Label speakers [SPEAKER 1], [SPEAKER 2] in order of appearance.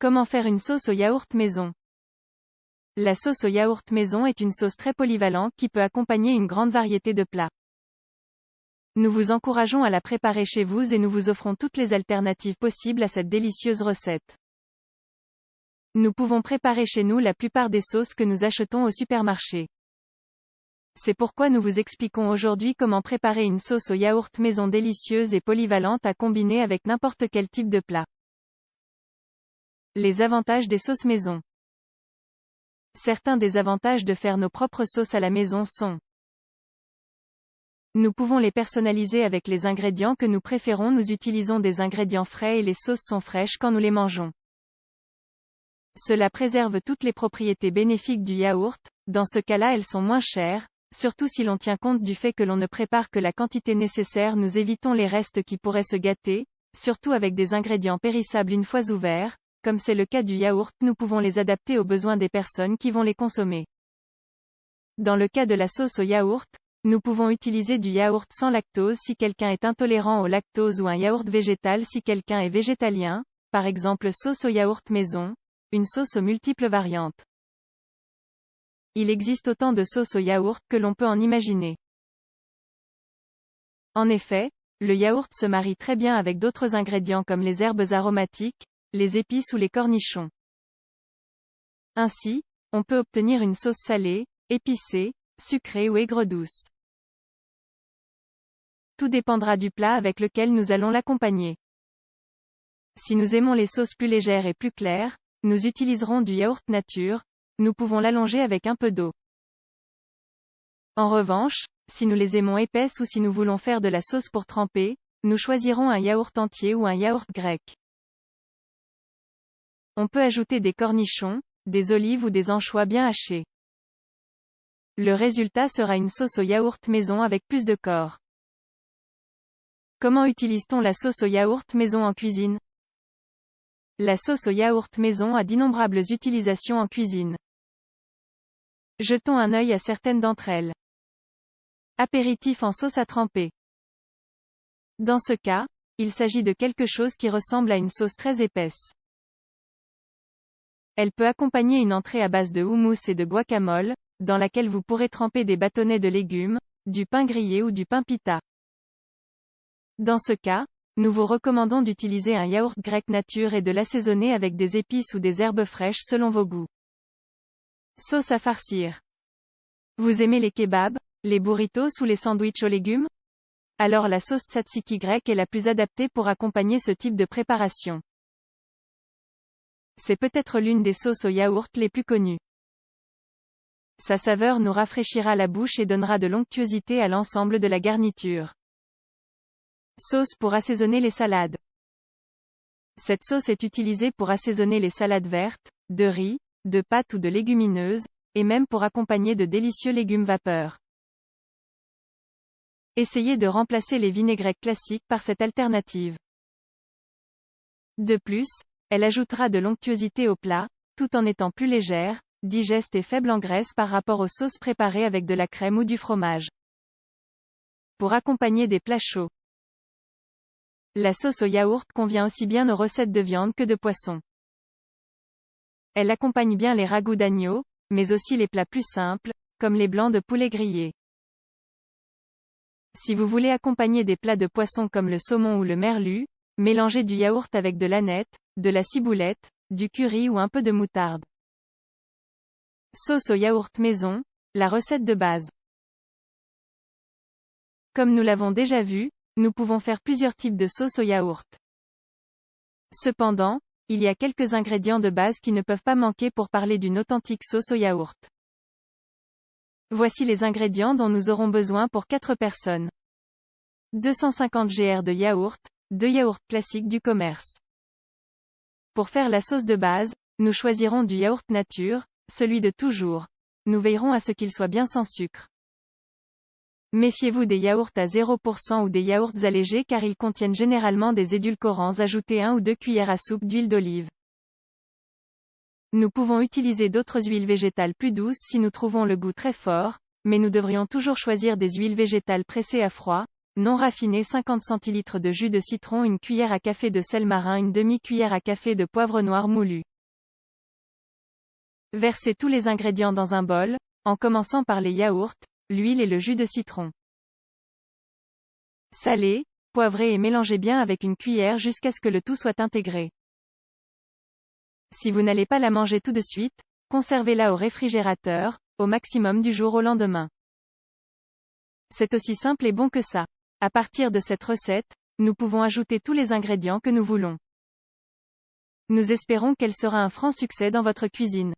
[SPEAKER 1] Comment faire une sauce au yaourt maison? La sauce au yaourt maison est une sauce très polyvalente qui peut accompagner une grande variété de plats. Nous vous encourageons à la préparer chez vous et nous vous offrons toutes les alternatives possibles à cette délicieuse recette. Nous pouvons préparer chez nous la plupart des sauces que nous achetons au supermarché. C'est pourquoi nous vous expliquons aujourd'hui comment préparer une sauce au yaourt maison délicieuse et polyvalente à combiner avec n'importe quel type de plat. Les avantages des sauces maison. Certains des avantages de faire nos propres sauces à la maison sont: nous pouvons les personnaliser avec les ingrédients que nous préférons. Nous utilisons des ingrédients frais et les sauces sont fraîches quand nous les mangeons. Cela préserve toutes les propriétés bénéfiques du yaourt. Dans ce cas-là, elles sont moins chères, surtout si l'on tient compte du fait que l'on ne prépare que la quantité nécessaire. Nous évitons les restes qui pourraient se gâter, surtout avec des ingrédients périssables une fois ouverts. Comme c'est le cas du yaourt, nous pouvons les adapter aux besoins des personnes qui vont les consommer. Dans le cas de la sauce au yaourt, nous pouvons utiliser du yaourt sans lactose si quelqu'un est intolérant au lactose ou un yaourt végétal si quelqu'un est végétalien, par exemple sauce au yaourt maison, une sauce aux multiples variantes. Il existe autant de sauces au yaourt que l'on peut en imaginer. En effet, le yaourt se marie très bien avec d'autres ingrédients comme les herbes aromatiques, les épices ou les cornichons. Ainsi, on peut obtenir une sauce salée, épicée, sucrée ou aigre-douce. Tout dépendra du plat avec lequel nous allons l'accompagner. Si nous aimons les sauces plus légères et plus claires, nous utiliserons du yaourt nature. Nous pouvons l'allonger avec un peu d'eau. En revanche, si nous les aimons épaisses ou si nous voulons faire de la sauce pour tremper, nous choisirons un yaourt entier ou un yaourt grec. On peut ajouter des cornichons, des olives ou des anchois bien hachés. Le résultat sera une sauce au yaourt maison avec plus de corps. Comment utilise-t-on la sauce au yaourt maison en cuisine? La sauce au yaourt maison a d'innombrables utilisations en cuisine. Jetons un œil à certaines d'entre elles. Apéritif en sauce à tremper. Dans ce cas, il s'agit de quelque chose qui ressemble à une sauce très épaisse. Elle peut accompagner une entrée à base de houmous et de guacamole, dans laquelle vous pourrez tremper des bâtonnets de légumes, du pain grillé ou du pain pita. Dans ce cas, nous vous recommandons d'utiliser un yaourt grec nature et de l'assaisonner avec des épices ou des herbes fraîches selon vos goûts. Sauce à farcir. Vous aimez les kebabs, les burritos ou les sandwichs aux légumes? Alors la sauce tzatziki grecque est la plus adaptée pour accompagner ce type de préparation. C'est peut-être l'une des sauces au yaourt les plus connues. Sa saveur nous rafraîchira la bouche et donnera de l'onctuosité à l'ensemble de la garniture. Sauce pour assaisonner les salades. Cette sauce est utilisée pour assaisonner les salades vertes, de riz, de pâtes ou de légumineuses, et même pour accompagner de délicieux légumes vapeur. Essayez de remplacer les vinaigrettes classiques par cette alternative. De plus, elle ajoutera de l'onctuosité au plat, tout en étant plus légère, digeste et faible en graisse par rapport aux sauces préparées avec de la crème ou du fromage. Pour accompagner des plats chauds. La sauce au yaourt convient aussi bien aux recettes de viande que de poisson. Elle accompagne bien les ragoûts d'agneau, mais aussi les plats plus simples, comme les blancs de poulet grillés. Si vous voulez accompagner des plats de poisson comme le saumon ou le merlu, mélangez du yaourt avec de l'aneth, de la ciboulette, du curry ou un peu de moutarde. Sauce au yaourt maison, la recette de base. Comme nous l'avons déjà vu, nous pouvons faire plusieurs types de sauce au yaourt. Cependant, il y a quelques ingrédients de base qui ne peuvent pas manquer pour parler d'une authentique sauce au yaourt. Voici les ingrédients dont nous aurons besoin pour 4 personnes. 250 g de yaourt, 2 yaourts classiques du commerce. Pour faire la sauce de base, nous choisirons du yaourt nature, celui de toujours. Nous veillerons à ce qu'il soit bien sans sucre. Méfiez-vous des yaourts à 0% ou des yaourts allégés car ils contiennent généralement des édulcorants. Ajoutez 1 ou 2 cuillères à soupe d'huile d'olive. Nous pouvons utiliser d'autres huiles végétales plus douces si nous trouvons le goût très fort, mais nous devrions toujours choisir des huiles végétales pressées à froid, non raffinées. 50 cl de jus de citron, une cuillère à café de sel marin, une demi-cuillère à café de poivre noir moulu. Versez tous les ingrédients dans un bol, en commençant par les yaourts, l'huile et le jus de citron. Salez, poivrez et mélangez bien avec une cuillère jusqu'à ce que le tout soit intégré. Si vous n'allez pas la manger tout de suite, conservez-la au réfrigérateur, au maximum du jour au lendemain. C'est aussi simple et bon que ça. À partir de cette recette, nous pouvons ajouter tous les ingrédients que nous voulons. Nous espérons qu'elle sera un franc succès dans votre cuisine.